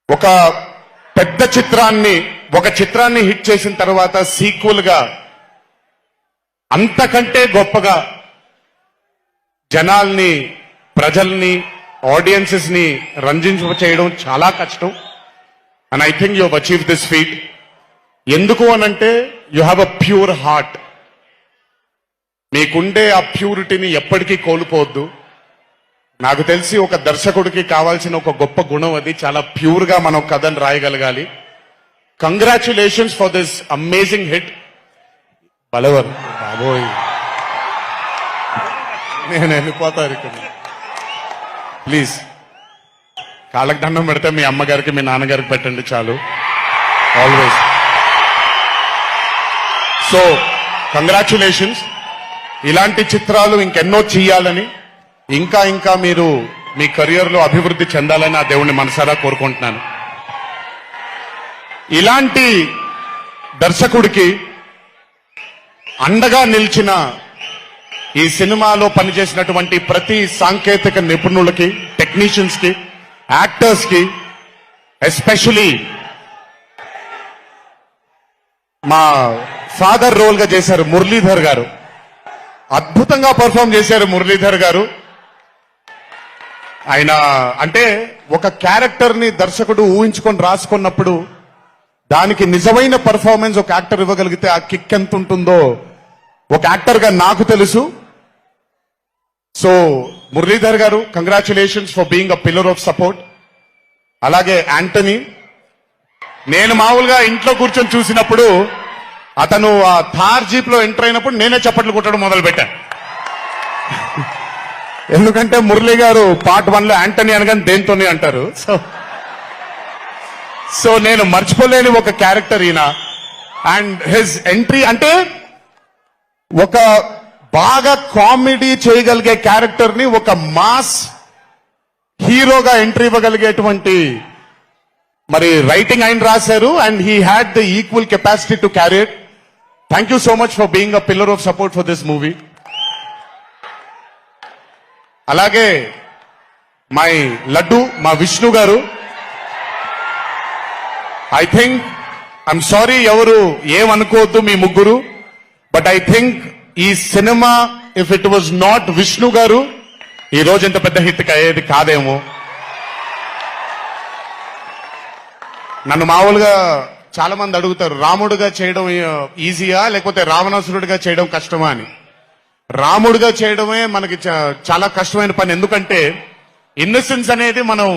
ఒక పెద్ద చిత్రాన్ని హిట్ చేసిన తర్వాత సీక్వెల్ గా అంతకంటే గొప్పగా జనాల్ని, ప్రజల్ని, ఆడియన్సెస్ ని రంజింప చేయడం చాలా కష్టం. And I think you achieve this feat. ఎందుకు అనంటే you have a pure heart. మీకుండే ఆ ప్యూరిటీని ఎప్పటికీ కోల్పోవద్దు. నాకు తెలిసి ఒక దర్శకుడికి కావాల్సిన ఒక గొప్ప గుణం అది. చాలా ప్యూర్ గా మనం కథను రాయగలగాలి. Congratulations for this amazing hit. బలవర్ బాబోయ్, నేను వెళ్ళిపోతాను ఇక్కడ. ప్లీజ్ కాళ్ళకి దండం పెడితే మీ అమ్మగారికి, మీ నాన్నగారికి పెట్టండి చాలు. ఆల్వేస్. So congratulations. ఇలాంటి చిత్రాలు ఇంకెన్నో చెయ్యాలని, ఇంకా ఇంకా మీరు మీ కెరియర్ లో అభివృద్ధి చెందాలని ఆ దేవుణ్ణి మనసారా కోరుకుంటున్నాను. ఇలాంటి దర్శకుడికి అండగా నిలిచిన ఈ సినిమాలో పనిచేసినటువంటి ప్రతి సాంకేతిక నిపుణులకి, టెక్నీషియన్స్ కి, యాక్టర్స్ కి, ఎస్పెషలీ మా ఫాదర్ రోల్ గా చేశారు మురళీధర్ గారు. అద్భుతంగా పర్ఫామ్ చేశారు మురళీధర్ గారు. ఆయన అంటే ఒక క్యారెక్టర్ ని దర్శకుడు ఊహించుకొని రాసుకున్నప్పుడు దానికి నిజమైన పర్ఫార్మెన్స్ ఒక యాక్టర్ ఇవ్వగలిగితే ఆ కిక్ ఎంత ఉంటుందో ఒక యాక్టర్ గా నాకు తెలుసు. సో మురళీధర్ గారు, congratulations for being a pillar of support. అలాగే యాంటనీ, నేను మామూలుగా ఇంట్లో కూర్చొని చూసినప్పుడు అతను ఆ థార్ జీప్ లో ఎంటర్ అయినప్పుడు నేనే చప్పట్లు కొట్టడం మొదలు పెట్టాను. ఎందుకంటే మురళీ గారు పార్ట్ 1 లో యాంటనీ అనగానే దేంతోనే అంటారు. సో నేను మర్చిపోలేని ఒక క్యారెక్టర్ ఈయన. అండ్ హిజ్ ఎంట్రీ అంటే ఒక బాగా కామెడీ చేయగలిగే క్యారెక్టర్ ని ఒక మాస్ హీరోగా ఎంట్రీ ఇవ్వగలిగేటువంటి మరి రైటింగ్ ఆయన రాశారు. And he had the equal capacity to carry it. Thank you so much for being a pillar of support for this movie. అలాగే మై లడ్డు, మా విష్ణు గారు. ఐ థింక్, ఐఎమ్ సారీ ఎవరు ఏమనుకోవద్దు మీ ముగ్గురు, బట్ ఐ థింక్ ఈ cinema if it was not Vishnu గారు ఈ రోజు ఇంత పెద్ద హిట్ అయ్యేది కాదేమో. నన్ను మామూలుగా చాలా మంది అడుగుతారు, రాముడుగా చేయడం ఈజీయా లేకపోతే రావణాసురుడిగా చేయడం కష్టమా అని. రాముడుగా చేయడమే మనకి చాలా కష్టమైన పని. ఎందుకంటే ఇన్నసెన్స్ అనేది మనం